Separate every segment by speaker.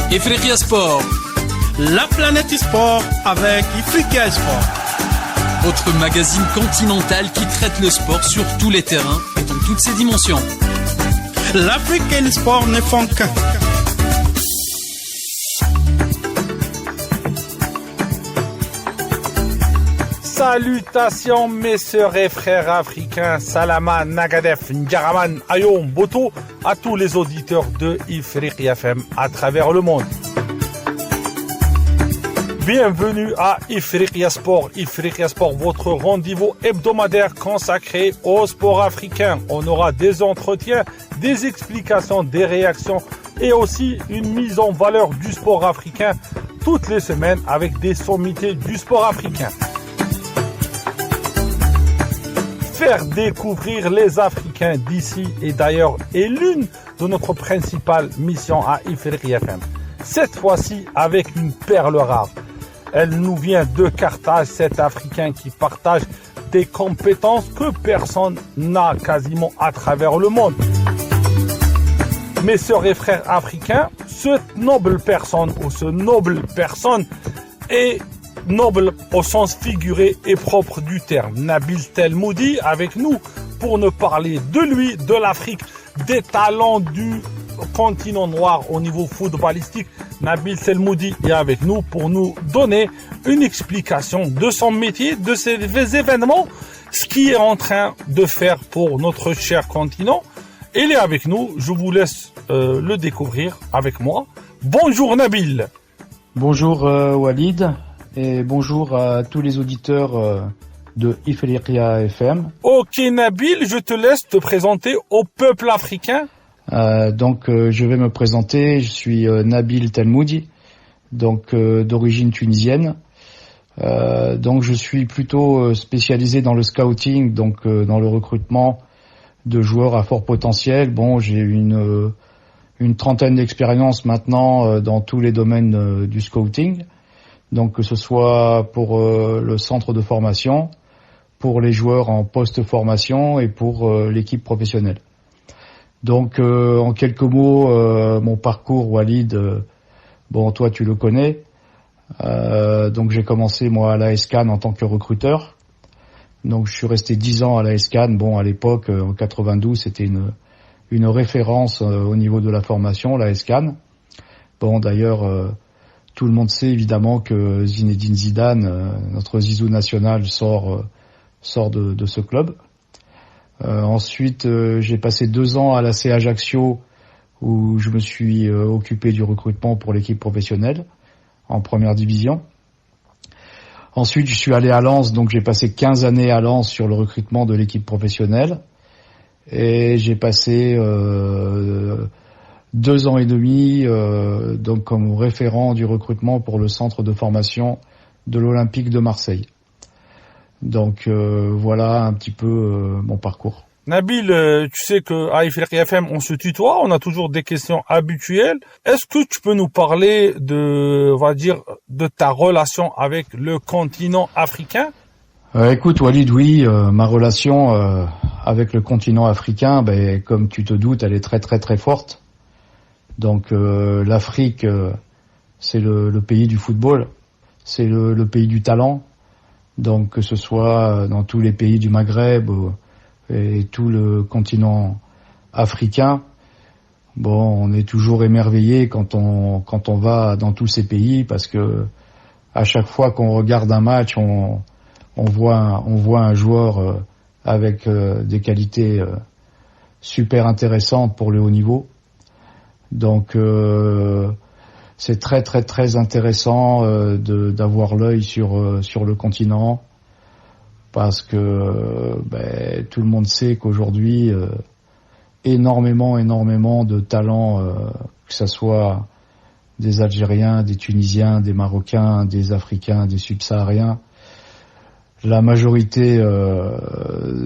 Speaker 1: Ifriqiya Sport,
Speaker 2: la planète du sport avec Ifriqiya Sport.
Speaker 1: Votre magazine continental qui traite le sport sur tous les terrains et dans toutes ses dimensions.
Speaker 2: L'Afrique et le sport ne font qu'un. Salutations mes sœurs et frères africains, Salama, Nagadef, Ndjaraman, Ayom, Boto, à tous les auditeurs de Ifriqiya FM à travers le monde. Bienvenue à Ifriqiya Sport. Ifriqiya Sport, votre rendez-vous hebdomadaire consacré au sport africain. On aura des entretiens, des explications, des réactions et aussi une mise en valeur du sport africain toutes les semaines avec des sommités du sport africain. Faire découvrir les Africains d'ici et d'ailleurs est l'une de notre principale mission à Ifriqiya FM. Cette fois-ci avec une perle rare. Elle nous vient de Carthage, cet Africain qui partage des compétences que personne n'a quasiment à travers le monde. Mes sœurs et frères africains, cette noble personne est noble au sens figuré et propre du terme. Nabil Telmoudi avec nous pour nous parler de lui, de l'Afrique, des talents du continent noir au niveau footballistique. Nabil Telmoudi est avec nous pour nous donner une explication de son métier, de ces événements, ce qu'il est en train de faire pour notre cher continent. Il est avec nous, je vous laisse le découvrir avec moi. Bonjour Nabil.
Speaker 3: Bonjour Walid. Et bonjour à tous les auditeurs de Ifriqiya FM.
Speaker 2: Ok Nabil, je te laisse te présenter au peuple africain.
Speaker 3: Je vais me présenter, je suis Nabil Telmoudi, d'origine tunisienne. Je suis plutôt spécialisé dans le scouting, dans le recrutement de joueurs à fort potentiel. J'ai une trentaine d'expériences maintenant dans tous les domaines du scouting. Donc que ce soit pour le centre de formation, pour les joueurs en post-formation et pour l'équipe professionnelle. Donc en quelques mots, mon parcours Walid, toi tu le connais. J'ai commencé moi à l'AS Cannes en tant que recruteur. Donc je suis resté 10 ans à l'AS Cannes. À l'époque en 92, c'était une référence au niveau de la formation, l'AS Cannes. D'ailleurs tout le monde sait évidemment que Zinedine Zidane, notre Zizou national, sort de ce club. Ensuite, j'ai passé 2 ans à l'AC Ajaccio où je me suis occupé du recrutement pour l'équipe professionnelle en première division. Ensuite, je suis allé à Lens, donc j'ai passé 15 années à Lens sur le recrutement de l'équipe professionnelle. Et j'ai passé 2 ans et demi comme référent du recrutement pour le centre de formation de l'Olympique de Marseille. Voilà un petit peu mon parcours.
Speaker 2: Nabil, tu sais qu'à Ifriqiya FM, on se tutoie, on a toujours des questions habituelles. Est-ce que tu peux nous parler de ta relation avec le continent africain?
Speaker 3: Écoute Walid, oui, ma relation avec le continent africain, comme tu te doutes, elle est très très très forte. L'Afrique, c'est le pays du football, c'est le pays du talent. Que ce soit dans tous les pays du Maghreb et tout le continent africain, on est toujours émerveillé quand on va dans tous ces pays parce que à chaque fois qu'on regarde un match, on voit un joueur avec des qualités super intéressantes pour le haut niveau. C'est très très très intéressant d'avoir l'œil sur le continent parce que tout le monde sait qu'aujourd'hui énormément de talents, que ce soit des Algériens, des Tunisiens, des Marocains, des Africains, des Subsahariens. La majorité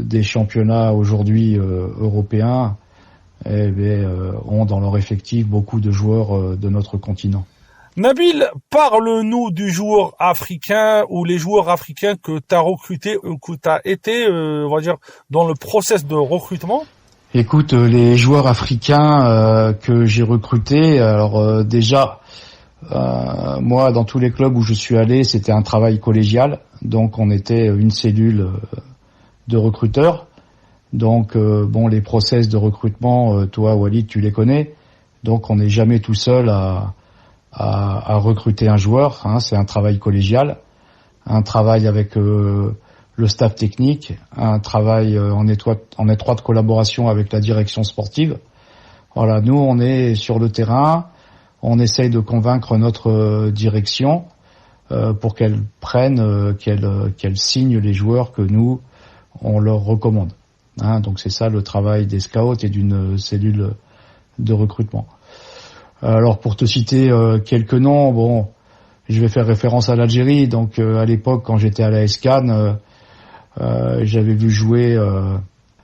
Speaker 3: des championnats aujourd'hui européens ont dans leur effectif beaucoup de joueurs de notre continent.
Speaker 2: Nabil, parle-nous du joueur africain ou les joueurs africains que tu as recrutés ou que tu as été, on va dire, dans le process de recrutement.
Speaker 3: Écoute, les joueurs africains que j'ai recrutés, alors déjà, moi, dans tous les clubs où je suis allé, c'était un travail collégial. Donc, on était une cellule de recruteurs. Donc, bon, les process de recrutement, toi, Walid, tu les connais. Donc, on n'est jamais tout seul à recruter un joueur. Hein. C'est un travail collégial, un travail avec le staff technique, un travail en étroite collaboration avec la direction sportive. Voilà, nous, on est sur le terrain. On essaye de convaincre notre direction pour qu'elle prenne, qu'elle signe les joueurs que nous, on leur recommande. Hein, donc c'est ça le travail des scouts et d'une cellule de recrutement. Alors pour te citer quelques noms, bon, je vais faire référence à l'Algérie. Donc à l'époque, quand j'étais à l'AS Cannes, j'avais vu jouer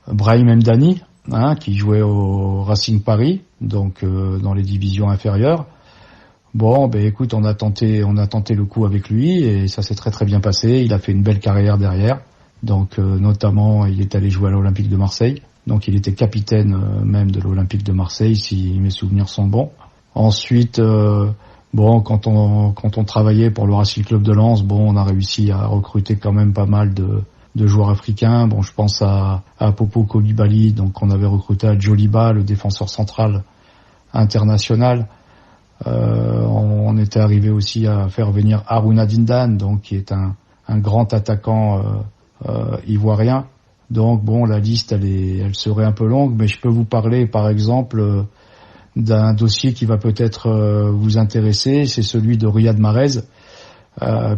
Speaker 3: Brahim Mdani, hein, qui jouait au Racing Paris, donc dans les divisions inférieures. Bon, ben écoute, on a tenté le coup avec lui et ça s'est très très bien passé. Il a fait une belle carrière derrière. Donc notamment, il est allé jouer à l'Olympique de Marseille. Donc il était capitaine même de l'Olympique de Marseille, si mes souvenirs sont bons. Ensuite, bon, quand on travaillait pour le Racing Club de Lens, bon, on a réussi à recruter quand même pas mal de joueurs africains. Bon, je pense à Popo Coulibaly, donc on avait recruté à Djoliba, le défenseur central international. On était arrivé aussi à faire venir Harouna Dindan, donc qui est un grand attaquant ivoirien. Donc bon, la liste elle serait un peu longue, mais je peux vous parler par exemple d'un dossier qui va peut-être vous intéresser, c'est celui de Riyad Mahrez,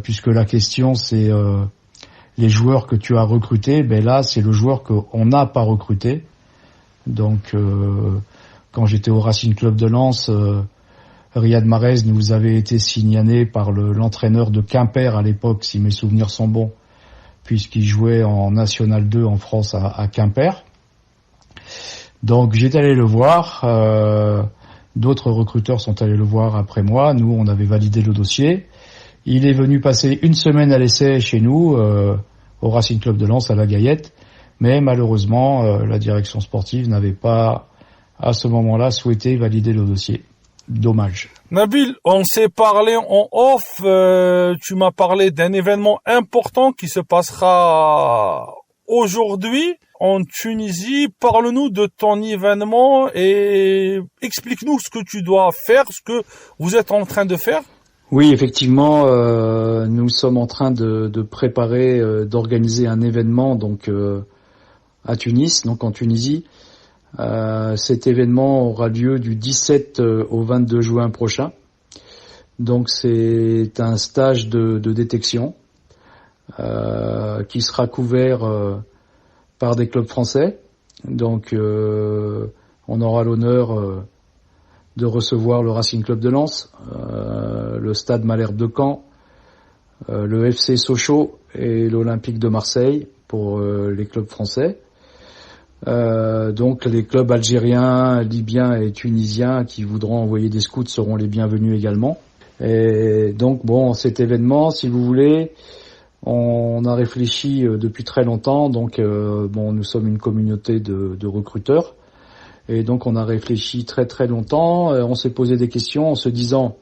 Speaker 3: puisque la question c'est les joueurs que tu as recrutés. Ben là, c'est le joueur qu'on n'a pas recruté. Donc quand j'étais au Racing Club de Lens, Riyad Mahrez nous avait été signalé par l'entraîneur de Quimper à l'époque, si mes souvenirs sont bons, puisqu'il jouait en National 2 en France à Quimper. Donc j'étais allé le voir, d'autres recruteurs sont allés le voir après moi, nous on avait validé le dossier. Il est venu passer une semaine à l'essai chez nous, au Racing Club de Lens à La Gayette, mais malheureusement la direction sportive n'avait pas à ce moment-là souhaité valider le dossier. Dommage.
Speaker 2: Nabil, on s'est parlé en off, tu m'as parlé d'un événement important qui se passera aujourd'hui en Tunisie. Parle-nous de ton événement et explique-nous ce que tu dois faire, ce que vous êtes en train de faire.
Speaker 3: Oui, effectivement, nous sommes en train de préparer, d'organiser un événement donc à Tunis, donc en Tunisie. Cet événement aura lieu du 17 au 22 juin prochain. Donc c'est un stage de détection qui sera couvert par des clubs français. Donc on aura l'honneur de recevoir le Racing Club de Lens, le Stade Malherbe de Caen, le FC Sochaux et l'Olympique de Marseille pour les clubs français. Donc les clubs algériens, libyens et tunisiens qui voudront envoyer des scouts seront les bienvenus également. Et donc bon, cet événement, si vous voulez, on a réfléchi depuis très longtemps. Donc bon, nous sommes une communauté de recruteurs et donc on a réfléchi très très longtemps. On s'est posé des questions en se disant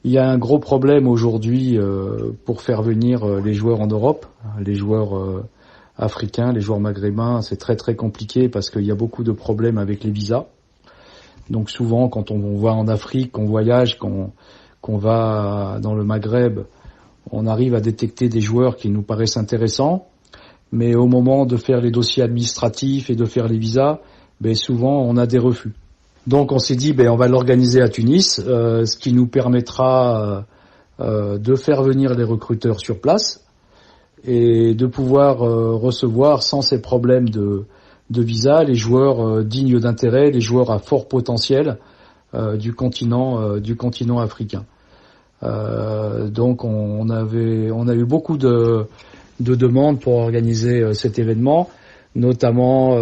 Speaker 3: il y a un gros problème aujourd'hui pour faire venir les joueurs en Europe, les joueurs africains, les joueurs maghrébins, c'est très très compliqué parce qu'il y a beaucoup de problèmes avec les visas. Donc souvent, quand on va en Afrique, qu'on voyage, qu'on va dans le Maghreb, on arrive à détecter des joueurs qui nous paraissent intéressants, mais au moment de faire les dossiers administratifs et de faire les visas, ben souvent on a des refus. Donc on s'est dit, ben on va l'organiser à Tunis, ce qui nous permettra de faire venir les recruteurs sur place et de pouvoir recevoir sans ces problèmes de visa les joueurs dignes d'intérêt, les joueurs à fort potentiel du continent africain. Donc on a eu beaucoup de demandes pour organiser cet événement, notamment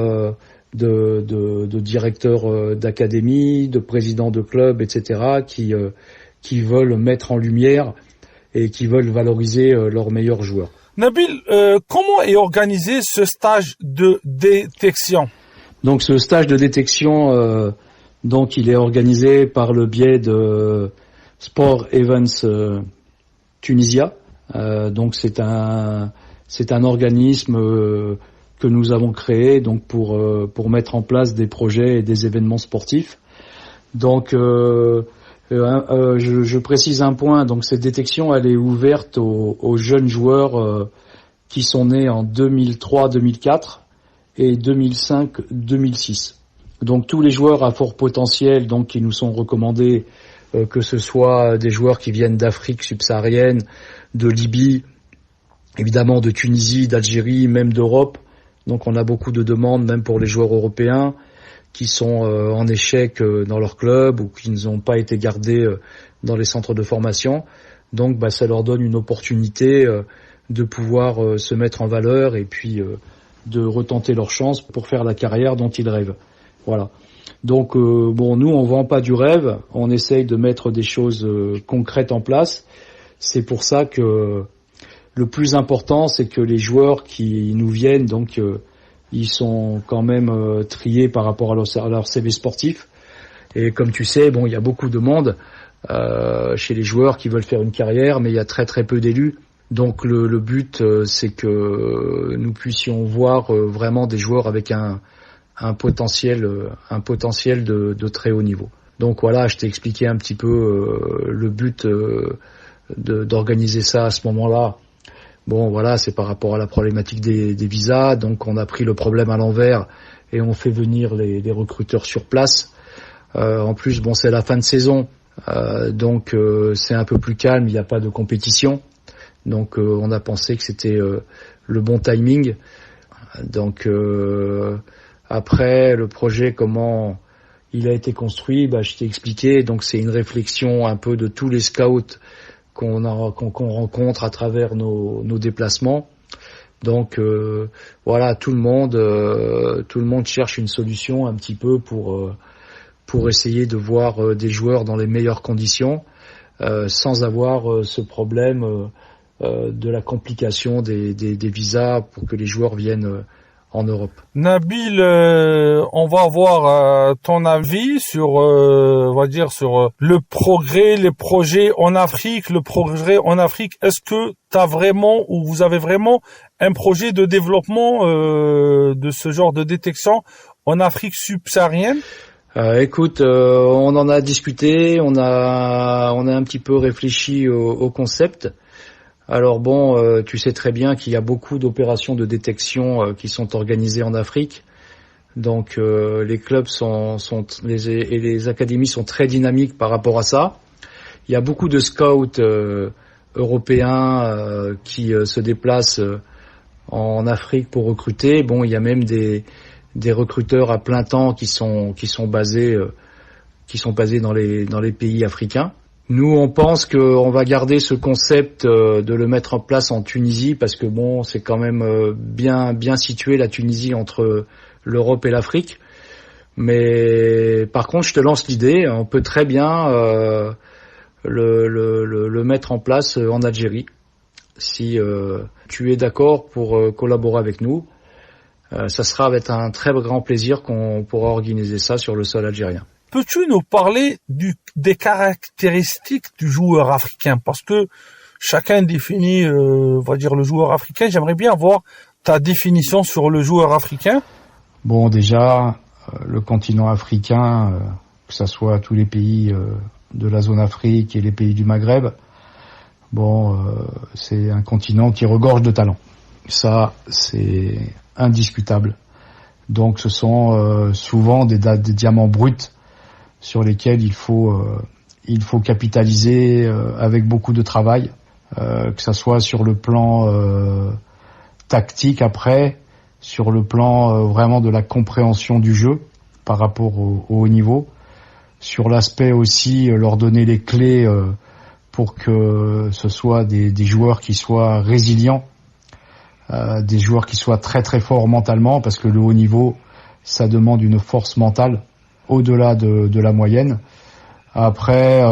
Speaker 3: de directeurs d'académie, de présidents de clubs, etc., qui qui veulent mettre en lumière et qui veulent valoriser leurs meilleurs joueurs.
Speaker 2: Nabil, comment est organisé ce stage de détection?
Speaker 3: Donc ce stage de détection, donc il est organisé par le biais de Sport Events Tunisia. Donc c'est un organisme que nous avons créé donc pour mettre en place des projets et des événements sportifs. Donc je précise un point, donc cette détection elle est ouverte aux jeunes joueurs qui sont nés en 2003-2004 et 2005-2006. Donc tous les joueurs à fort potentiel donc qui nous sont recommandés, que ce soit des joueurs qui viennent d'Afrique subsaharienne, de Libye, évidemment de Tunisie, d'Algérie, même d'Europe. Donc on a beaucoup de demandes même pour les joueurs européens qui sont en échec dans leur club ou qui n'ont pas été gardés dans les centres de formation. Donc ça leur donne une opportunité de pouvoir se mettre en valeur et puis de retenter leur chance pour faire la carrière dont ils rêvent. Voilà. Donc nous on vend pas du rêve, on essaye de mettre des choses concrètes en place. C'est pour ça que le plus important c'est que les joueurs qui nous viennent donc ils sont quand même triés par rapport à leur CV sportif. Et comme tu sais, il y a beaucoup de monde chez les joueurs qui veulent faire une carrière, mais il y a très très peu d'élus. Donc le but c'est que nous puissions voir vraiment des joueurs avec un potentiel de très haut niveau. Donc voilà, je t'ai expliqué un petit peu le but d'organiser ça à ce moment-là. Bon voilà, c'est par rapport à la problématique des visas, donc on a pris le problème à l'envers et on fait venir les recruteurs sur place. En plus, c'est la fin de saison, donc c'est un peu plus calme, il n'y a pas de compétition. Donc on a pensé que c'était le bon timing. Donc après le projet, comment il a été construit, je t'ai expliqué. Donc c'est une réflexion un peu de tous les scouts qu'on rencontre à travers nos déplacements. Donc voilà, tout le monde cherche une solution un petit peu pour essayer de voir des joueurs dans les meilleures conditions, sans avoir ce problème de la complication des visas pour que les joueurs viennent en Europe.
Speaker 2: Nabil, on va avoir ton avis sur, sur le progrès, les projets en Afrique, le progrès en Afrique. Est-ce que vous avez vraiment un projet de développement de ce genre de détection en Afrique subsaharienne?
Speaker 3: Écoute, on en a discuté, on a un petit peu réfléchi au concept. Alors tu sais très bien qu'il y a beaucoup d'opérations de détection qui sont organisées en Afrique. Donc les clubs et les académies sont très dynamiques par rapport à ça. Il y a beaucoup de scouts européens qui se déplacent en Afrique pour recruter. Il y a même des recruteurs à plein temps qui sont basés dans les pays africains. Nous, on pense qu'on va garder ce concept de le mettre en place en Tunisie parce que c'est quand même bien situé la Tunisie entre l'Europe et l'Afrique. Mais par contre, je te lance l'idée, on peut très bien le mettre en place en Algérie. Si tu es d'accord pour collaborer avec nous, ça sera avec un très grand plaisir qu'on pourra organiser ça sur le sol algérien.
Speaker 2: Peux-tu nous parler des caractéristiques du joueur africain? Parce que chacun définit, le joueur africain. J'aimerais bien avoir ta définition sur le joueur africain.
Speaker 3: Déjà, le continent africain, que ce soit tous les pays de la zone Afrique et les pays du Maghreb, c'est un continent qui regorge de talent. Ça, c'est indiscutable. Donc, ce sont souvent des diamants bruts sur lesquels il faut capitaliser avec beaucoup de travail, que ça soit sur le plan tactique après, sur le plan vraiment de la compréhension du jeu par rapport au haut niveau, sur l'aspect aussi leur donner les clés pour que ce soit des joueurs qui soient résilients, des joueurs qui soient très très forts mentalement, parce que le haut niveau, ça demande une force mentale au-delà de la moyenne. Après,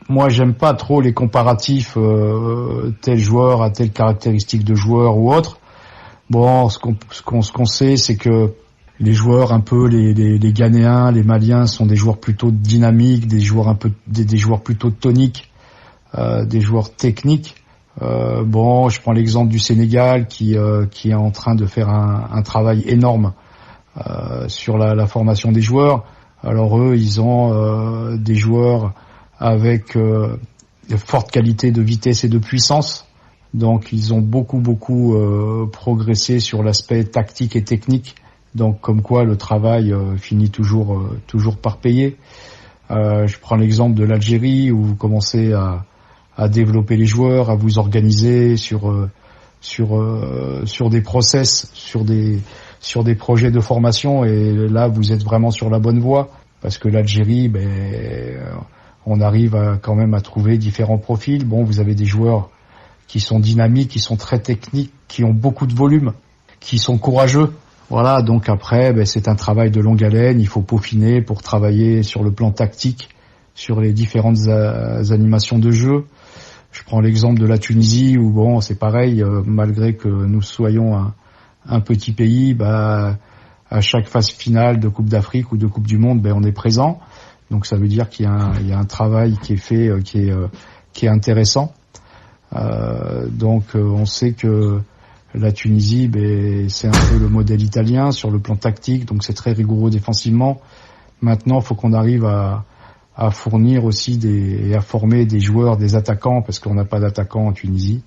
Speaker 3: moi, j'aime pas trop les comparatifs tel joueur à telle caractéristique de joueur ou autre. Bon, ce qu'on sait, c'est que les joueurs un peu les Ghanéens, les Maliens sont des joueurs plutôt dynamiques, des joueurs plutôt toniques, des joueurs techniques. Bon, je prends l'exemple du Sénégal qui est en train de faire un travail énorme sur la formation des joueurs. Alors eux, ils ont des joueurs avec de fortes qualités de vitesse et de puissance. Donc ils ont beaucoup progressé sur l'aspect tactique et technique. Donc comme quoi le travail finit toujours par payer. Je prends l'exemple de l'Algérie où vous commencez à développer les joueurs, à vous organiser sur des process, sur des projets de formation, et là vous êtes vraiment sur la bonne voie parce que l'Algérie, on arrive quand même à trouver différents profils. Bon, vous avez des joueurs qui sont dynamiques, qui sont très techniques, qui ont beaucoup de volume, qui sont courageux. Voilà, donc après, c'est un travail de longue haleine. Il faut peaufiner pour travailler sur le plan tactique, sur les différentes animations de jeu. Je prends l'exemple de la Tunisie où bon, c'est pareil, malgré que nous soyons un petit pays, à chaque phase finale de Coupe d'Afrique ou de Coupe du Monde, on est présent. Donc ça veut dire qu'il y a un travail qui est fait, qui est intéressant. Donc on sait que la Tunisie, c'est un peu le modèle italien sur le plan tactique, donc c'est très rigoureux défensivement. Maintenant, il faut qu'on arrive à fournir aussi et à former des joueurs, des attaquants, parce qu'on n'a pas d'attaquants en Tunisie,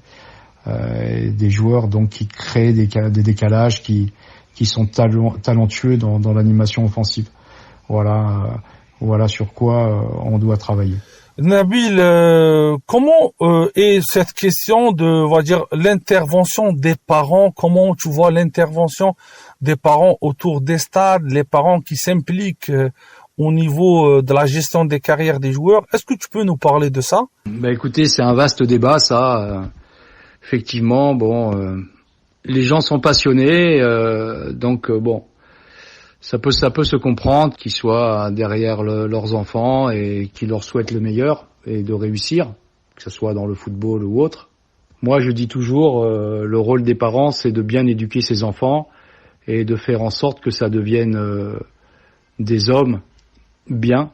Speaker 3: des joueurs donc qui créent des décalages, qui sont talentueux dans l'animation offensive. Voilà sur quoi on doit travailler.
Speaker 2: Nabil, comment est cette question de, on va dire, l'intervention des parents? Comment tu vois l'intervention des parents autour des stades, les parents qui s'impliquent au niveau de la gestion des carrières des joueurs? Est-ce que tu peux nous parler de ça?
Speaker 3: Écoutez, c'est un vaste débat, ça. Effectivement, les gens sont passionnés, donc ça peut se comprendre qu'ils soient derrière leurs enfants et qu'ils leur souhaitent le meilleur et de réussir, que ce soit dans le football ou autre. Moi, je dis toujours, le rôle des parents, c'est de bien éduquer ses enfants et de faire en sorte que ça devienne des hommes bien,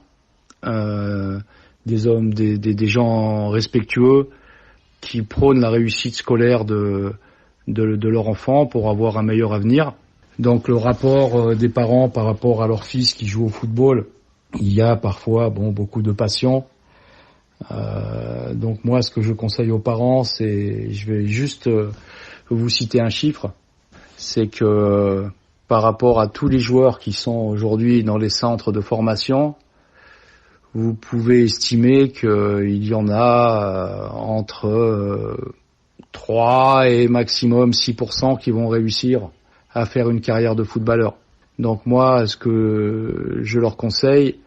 Speaker 3: des hommes, des gens respectueux qui prônent la réussite scolaire de leur enfant pour avoir un meilleur avenir. Donc le rapport des parents par rapport à leur fils qui joue au football, il y a parfois beaucoup de passion. Donc moi, ce que je conseille aux parents, je vais juste vous citer un chiffre, c'est que par rapport à tous les joueurs qui sont aujourd'hui dans les centres de formation, vous pouvez estimer qu'il y en a entre 3 et maximum 6% qui vont réussir à faire une carrière de footballeur. Donc moi, ce que je leur conseille,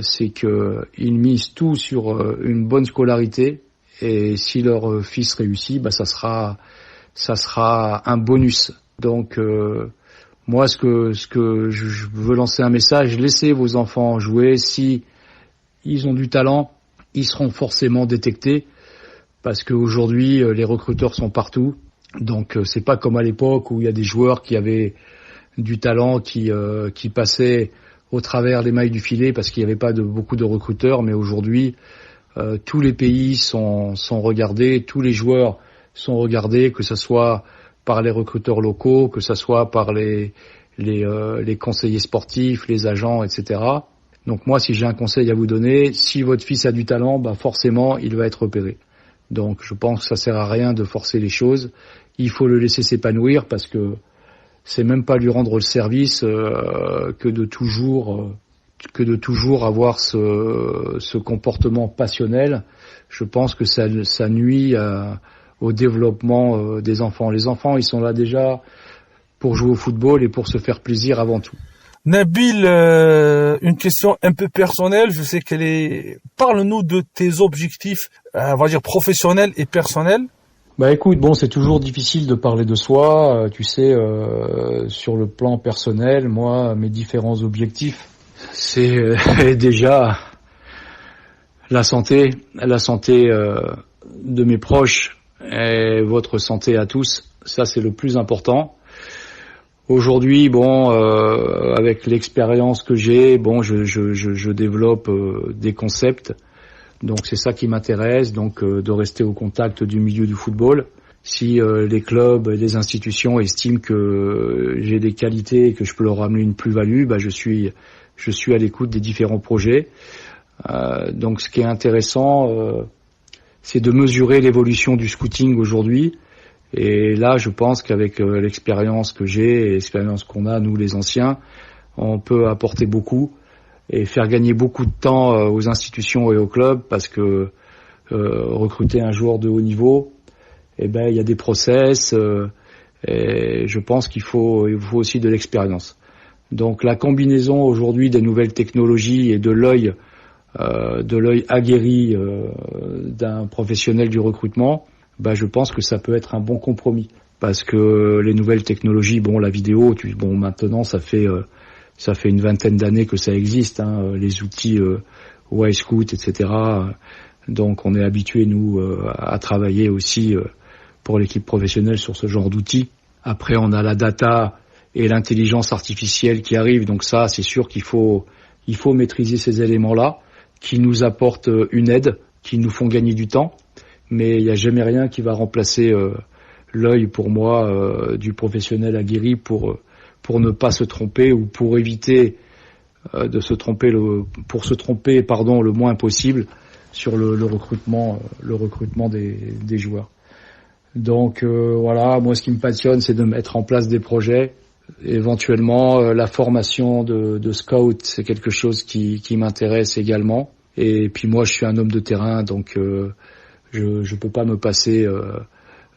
Speaker 3: c'est qu'ils misent tout sur une bonne scolarité, et si leur fils réussit, ça sera un bonus. Donc moi, ce que je veux lancer un message: laissez vos enfants jouer. Si ils ont du talent, ils seront forcément détectés, parce qu'aujourd'hui les recruteurs sont partout. Donc c'est pas comme à l'époque où il y a des joueurs qui avaient du talent qui passaient au travers les mailles du filet parce qu'il n'y avait pas beaucoup de recruteurs. Mais aujourd'hui, tous les pays sont regardés, tous les joueurs sont regardés, que ce soit par les recruteurs locaux, que ce soit par les conseillers sportifs, les agents, etc. Donc moi, si j'ai un conseil à vous donner, si votre fils a du talent, forcément il va être repéré. Donc je pense que ça sert à rien de forcer les choses. Il faut le laisser s'épanouir, parce que c'est même pas lui rendre le service que de toujours avoir ce comportement passionnel. Je pense que ça nuit au développement des enfants. Les enfants, ils sont là déjà pour jouer au football et pour se faire plaisir avant tout.
Speaker 2: Nabil, une question un peu personnelle, je sais qu'elle est... Parle-nous de tes objectifs, on va dire professionnels et personnels.
Speaker 3: Écoute, c'est toujours difficile de parler de soi, tu sais, sur le plan personnel. Moi, mes différents objectifs, c'est déjà la santé de mes proches et votre santé à tous, ça c'est le plus important. Aujourd'hui, avec l'expérience que j'ai, je développe des concepts. Donc c'est ça qui m'intéresse, donc de rester au contact du milieu du football. Si les clubs et les institutions estiment que j'ai des qualités et que je peux leur ramener une plus-value, je suis à l'écoute des différents projets. Donc ce qui est intéressant, c'est de mesurer l'évolution du scouting aujourd'hui. Et là, je pense qu'avec l'expérience que j'ai et l'expérience qu'on a, nous les anciens, on peut apporter beaucoup et faire gagner beaucoup de temps aux institutions et aux clubs, parce que recruter un joueur de haut niveau, il y a des process, et je pense il faut aussi de l'expérience. Donc la combinaison aujourd'hui des nouvelles technologies et de l'œil aguerri d'un professionnel du recrutement, je pense que ça peut être un bon compromis, parce que les nouvelles technologies, la vidéo, maintenant ça fait une vingtaine d'années que ça existe, les outils Y-Scout, etc. Donc on est habitué nous à travailler aussi pour l'équipe professionnelle sur ce genre d'outils. Après on a la data et l'intelligence artificielle qui arrivent, donc ça c'est sûr qu'il faut maîtriser ces éléments-là qui nous apportent une aide, qui nous font gagner du temps. Mais il n'y a jamais rien qui va remplacer l'œil pour moi du professionnel aguerri pour ne pas se tromper, ou pour éviter de se tromper le moins possible sur le recrutement des joueurs. Donc voilà, moi ce qui me passionne, c'est de mettre en place des projets. Éventuellement la formation de scout, c'est quelque chose qui m'intéresse également. Et puis moi je suis un homme de terrain, donc je peux pas me passer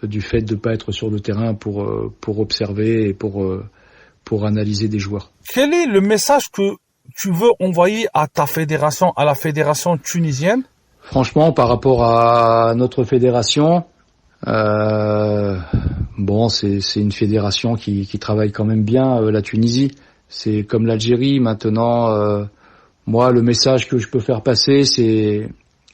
Speaker 3: du fait de pas être sur le terrain pour observer et pour analyser des joueurs.
Speaker 2: Quel est le message que tu veux envoyer à ta fédération, à la fédération tunisienne?
Speaker 3: Franchement, par rapport à notre fédération, c'est une fédération qui travaille quand même bien, la Tunisie. C'est comme l'Algérie maintenant. Moi, le message que je peux faire passer, c'est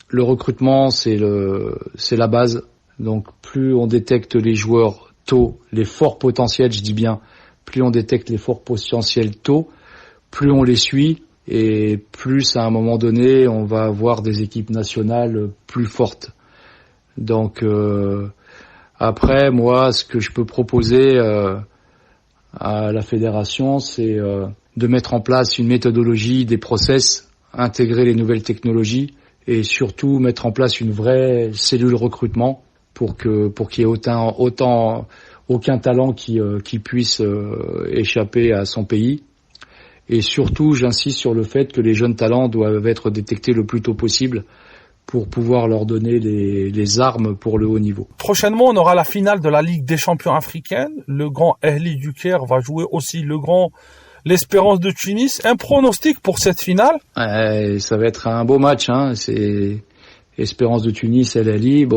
Speaker 3: le recrutement, c'est la base. Donc plus on détecte les joueurs tôt, les forts potentiels, je dis bien, plus on détecte les forts potentiels tôt, plus on les suit, et plus à un moment donné on va avoir des équipes nationales plus fortes. Donc après, moi, ce que je peux proposer à la fédération, c'est de mettre en place une méthodologie, des process, intégrer les nouvelles technologies, et surtout mettre en place une vraie cellule recrutement pour qu'il y ait aucun talent qui puisse échapper à son pays. Et surtout, j'insiste sur le fait que les jeunes talents doivent être détectés le plus tôt possible pour pouvoir leur donner les armes pour le haut niveau.
Speaker 2: Prochainement, on aura la finale de la Ligue des champions africaine. Le grand Ahli du Caire va jouer aussi l'Espérance de Tunis. Un pronostic pour cette finale?
Speaker 3: Ça va être un beau match, c'est Espérance de Tunis et l'Ahli.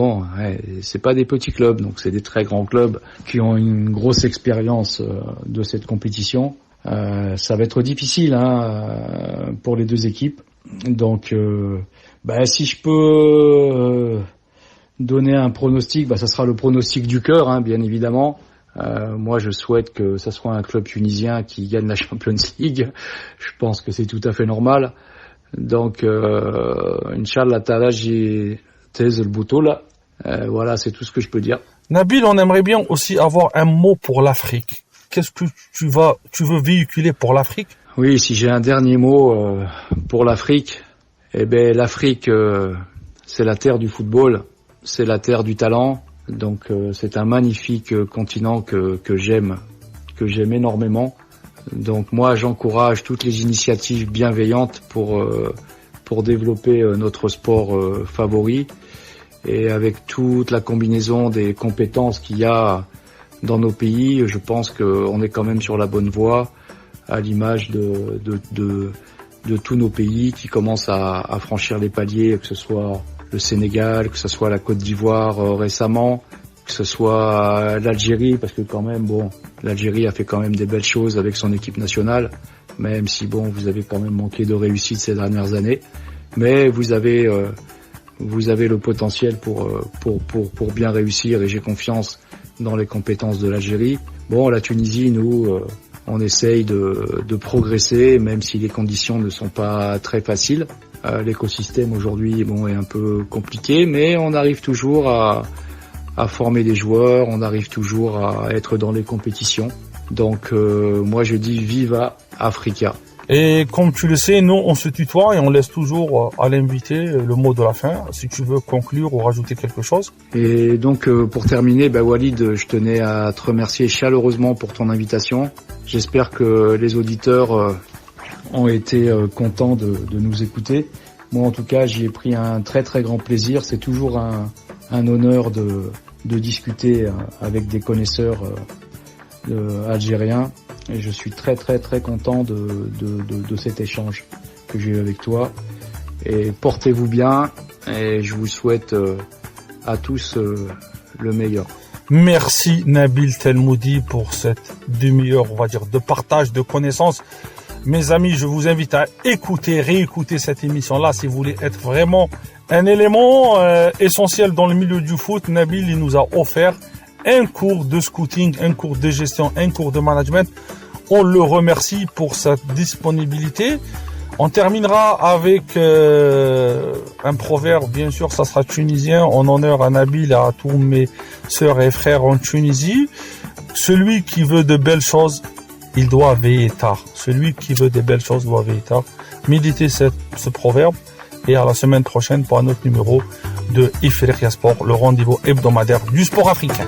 Speaker 3: C'est pas des petits clubs, donc c'est des très grands clubs qui ont une grosse expérience de cette compétition. Ça va être difficile pour les deux équipes. Donc si je peux donner un pronostic, ça sera le pronostic du cœur, bien évidemment. Moi, je souhaite que ça soit un club tunisien qui gagne la Champions League. Je pense que c'est tout à fait normal. Donc, Inch'Allah Ta'ala, j'ai thèse le bouton là. Voilà, c'est tout ce que je peux dire.
Speaker 2: Nabil, on aimerait bien aussi avoir un mot pour l'Afrique. Qu'est-ce que tu veux véhiculer pour l'Afrique?
Speaker 3: Oui, si j'ai un dernier mot pour l'Afrique, l'Afrique, c'est la terre du football, c'est la terre du talent. Donc c'est un magnifique continent que j'aime énormément. Donc moi j'encourage toutes les initiatives bienveillantes pour développer notre sport favori, et avec toute la combinaison des compétences qu'il y a dans nos pays, je pense qu'on est quand même sur la bonne voie, à l'image de tous nos pays qui commencent à franchir les paliers, que ce soit le Sénégal, que ce soit la Côte d'Ivoire récemment, que ce soit l'Algérie, parce que quand même, l'Algérie a fait quand même des belles choses avec son équipe nationale, même si vous avez quand même manqué de réussite ces dernières années. Mais vous avez le potentiel pour bien réussir et j'ai confiance dans les compétences de l'Algérie. Bon, la Tunisie, nous, on essaye de progresser, même si les conditions ne sont pas très faciles. L'écosystème aujourd'hui, bon, est un peu compliqué, mais on arrive toujours à former des joueurs, on arrive toujours à être dans les compétitions. Donc, moi, je dis Viva Africa.
Speaker 2: Et comme tu le sais, nous, on se tutoie et on laisse toujours à l'invité le mot de la fin, si tu veux conclure ou rajouter quelque chose.
Speaker 3: Et donc, pour terminer, Walid, je tenais à te remercier chaleureusement pour ton invitation. J'espère que les auditeurs ont été contents de nous écouter. Moi, en tout cas, j'y ai pris un très très grand plaisir. C'est toujours un honneur de discuter avec des connaisseurs algériens. Et je suis très très très content de cet échange que j'ai eu avec toi. Et portez-vous bien et je vous souhaite à tous le meilleur.
Speaker 2: Merci Nabil Telmoudi pour cette demi-heure, on va dire, de partage de connaissances. Mes amis, je vous invite à réécouter cette émission-là si vous voulez être vraiment un élément essentiel dans le milieu du foot. Nabil, il nous a offert un cours de scouting, un cours de gestion, un cours de management. On le remercie pour sa disponibilité. On terminera avec un proverbe, bien sûr, ça sera tunisien, en honneur à Nabil et à tous mes sœurs et frères en Tunisie. Celui qui veut de belles choses, il doit veiller tard. Celui qui veut de belles choses doit veiller tard. Méditez ce proverbe et à la semaine prochaine pour un autre numéro de Ifriqiya Sport, le rendez-vous hebdomadaire du sport africain.